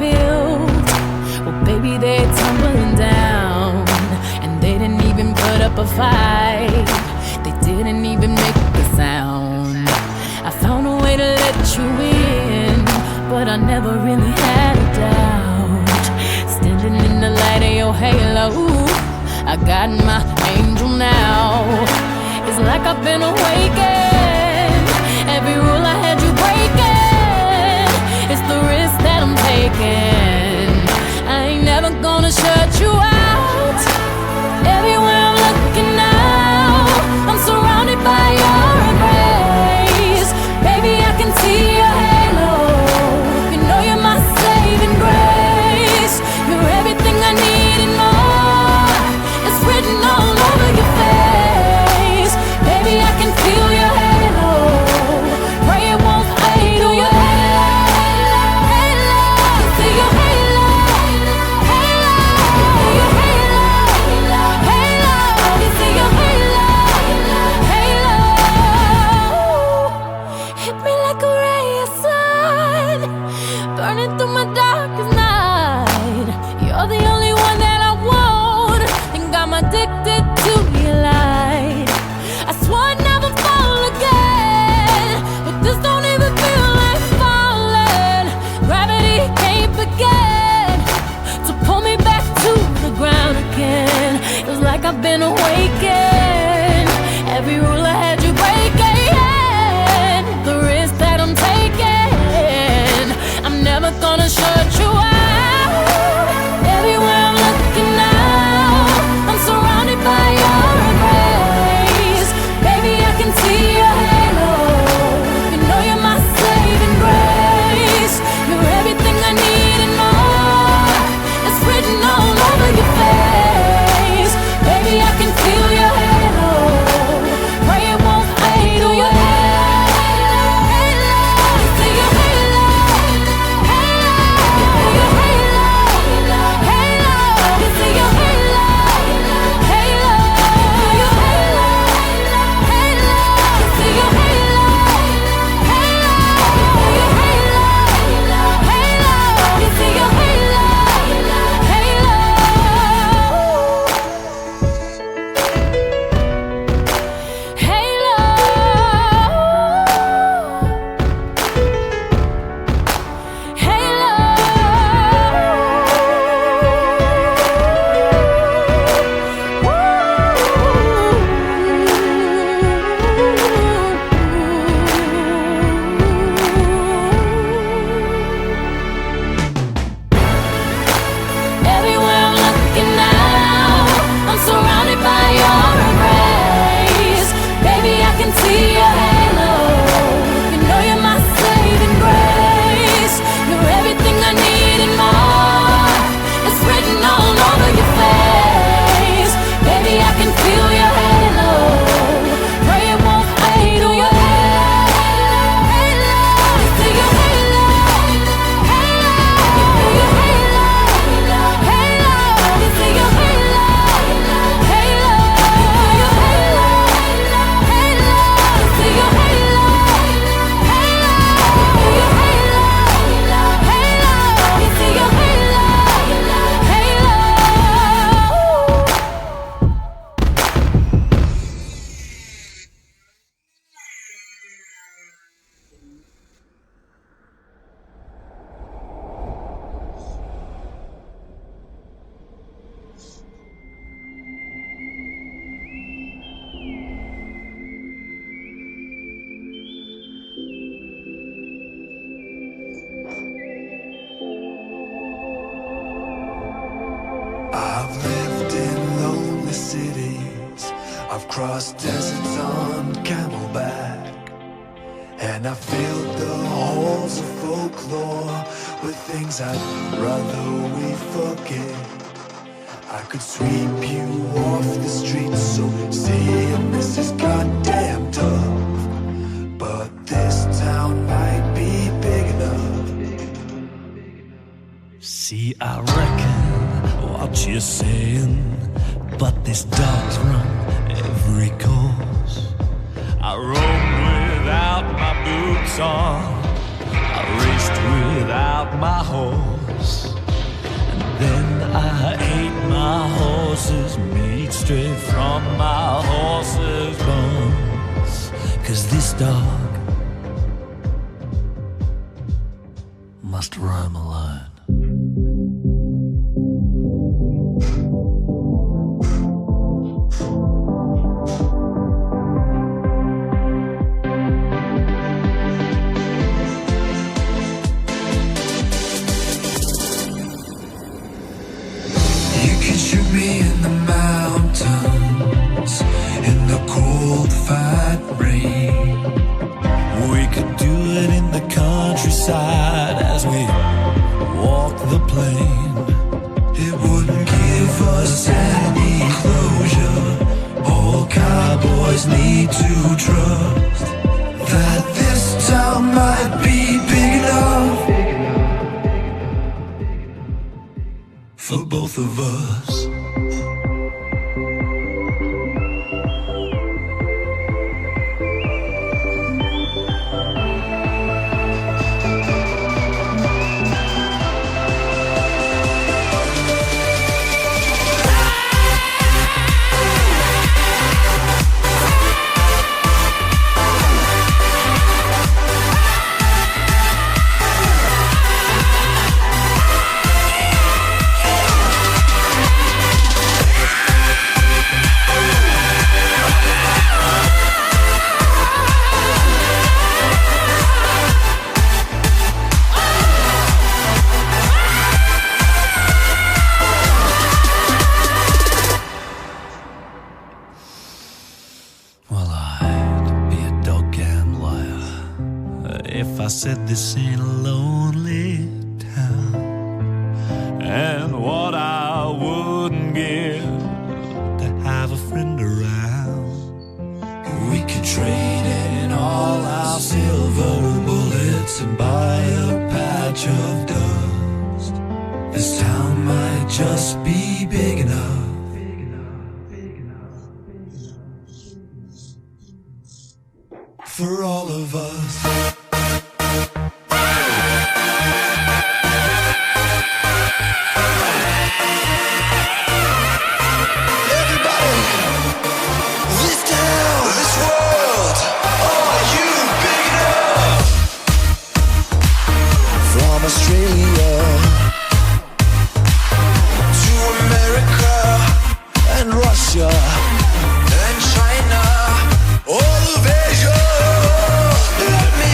built, well, baby, they're tumbling down. And they didn't even put up a fight. They didn't even make a sound. I found a way to let you in, but I never really had a doubt. Standing in the light of your halo, I got my angel now. It's like I've been awakened. Every rule I had you breaking. It's the risk that I'm taking. I ain't never gonna shut you out. Everywhere I'm looking now, I'm surrounded by your embrace. Baby, I can see your halo. You know you're my saving grace. You're everything I need and more. It's written all over your face. Baby, I can feel your halo. Pray it won't fade. Oh, your halo, halo. See your halo, halo. Your halo, halo. You see your halo, halo. Hit me like a ray of sun, burning through my darkest night. You're the only one that I want. Think I'm addicted to your light. I swore I'd never fall again, but this don't even feel like falling. Gravity can't begin to pull me back to the ground again. It's like I've been awakened. Every rule I had you breaking. The risk that I'm taking, I'm never gonna shut you out. Everywhere I'm looking now, I'm surrounded by your embrace. Baby, I can see your halo. You know you're my saving grace. You're everything I need and more. It's written all over your face. Baby, I can feel your halo. Pray it won't fade. Oh, your halo, halo. See your halo, halo. Your halo, halo. You see your halo, halo. Your halo, halo. You see your halo, halo. Your halo, halo. You see your halo, halo. Everywhere I'm looking now, I'm surrounded by your embrace. Baby, I can see your halo. You know you're my saving grace. You're everything I need and more. It's written all over your face. Baby, I can feel your halo. Pray it won't fade. Oh, your halo, halo. See your halo, halo. Your halo, halo. You see your halo, halo. Your halo, halo. See your halo, halo. Your halo, halo. You see your halo, halo. I've lived in lonely cities. I've crossed deserts on camelback, and I filled the halls of folklore with things I'd rather we forget. I could sweep you off the streets, so saying this is goddamn tough. But this town might be big enough. See, I reckon what you're saying, but this dog's run every course. I roamed without my boots on, I raced without my horse. And then I ate my horse's meat straight from my horse's bones. 'Cause this dog must roam alone. You can shoot me in the mountains, in the cold, fat rain. We could do it in the countryside as we walk the plain. It wouldn't give us any closure. All cowboys need to trust that this town might be big enough for both of us. Well, I'd be a dog-gam liar if I said this ain't a lonely town. And what I wouldn't give to have a friend around. We could trade in all our silver bullets and buy a patch of dust. This town might just be big enough for all of us. Everybody, this town, this world, are you big enough? From Australia to America and Russia and China, all of Asia. Let me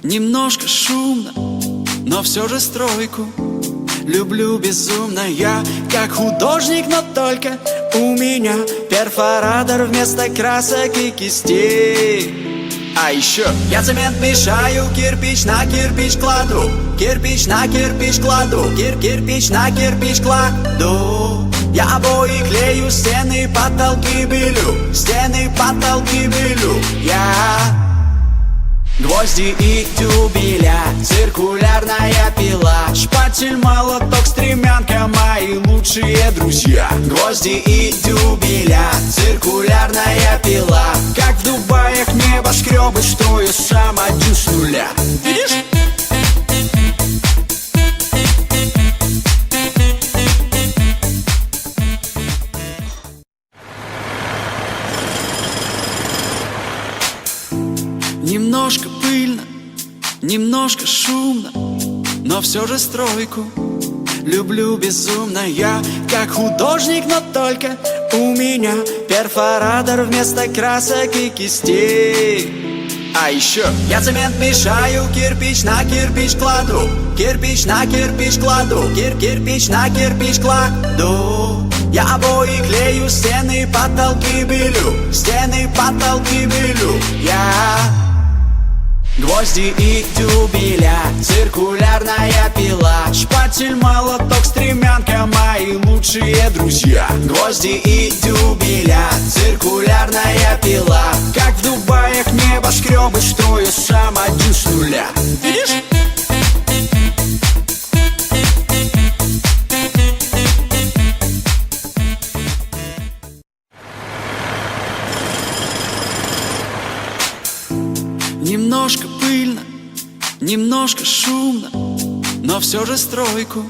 Немножко шумно, но все же стройку люблю безумно я, как художник, но только у меня перфоратор вместо красок и кистей. А еще я цемент мешаю, кирпич на кирпич кладу, кирпич на кирпич кладу, кирпич на кирпич кладу. Я обои клею, стены, потолки белю, стены, потолки белю. Я гвозди и тюбеля, циркулярная пила, шпатель, молоток, стремянка, мои лучшие друзья. Гвозди и тюбеля, циркулярная пила, как в Дубаях небоскребы, строю сам один с нуля. Видишь? Немножко пыльно, немножко шумно, но все же стройку люблю безумно я, как художник, но только у меня перфоратор вместо красок и кистей. А еще я цемент мешаю, кирпич на кирпич кладу, кирпич на кирпич кладу, кирпич на кирпич кладу. Я обои клею, стены, потолки белю, стены, потолки белю. Я гвозди и тюбеля, циркулярная пила, шпатель, молоток, стремянка, мои лучшие друзья. Гвозди и тюбеля, циркулярная пила, как в Дубаях небоскребы, строю сам один с нуля. Видишь? Немножко пыльно, немножко шумно, но все же стройку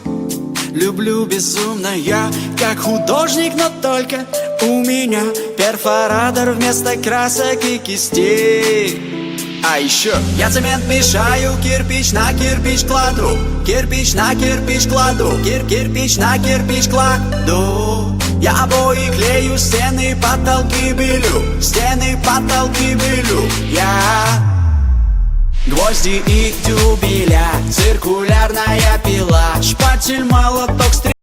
люблю безумно я, как художник, но только у меня перфоратор вместо красок и кистей. А еще я цемент мешаю, кирпич на кирпич кладу, кирпич на кирпич кладу, кирпич на кирпич кладу. Я обои клею, стены, потолки белю, стены, потолки белю. Я гвозди и тюбеля, циркулярная